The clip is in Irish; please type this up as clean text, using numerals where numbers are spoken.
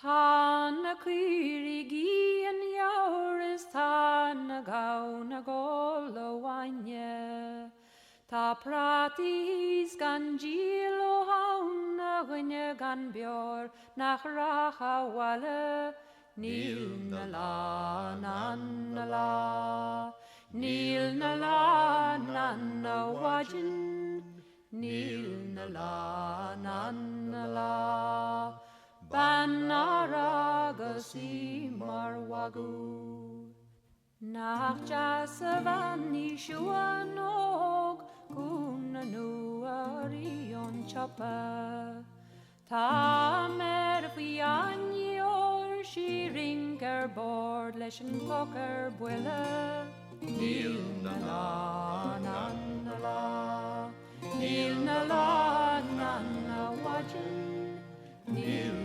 Tá na caoirigh an leabhar is tá na gamhna go bhainne. Tá prátaí gan díol ó hán na dhuine gan bheoir nach rachfá abhaile. Níl na lá na lá, níl na lá na mhaidin, níl na lá na lá. Bannar agus í mar wagú. Nach sa bhainne Siubhan óg Gúna nuaí an tsiopa. Tá méara faoi or sí ring bord leis an pocar bhaile. Níl na lá na lá, níl na lá na mhaidin, níl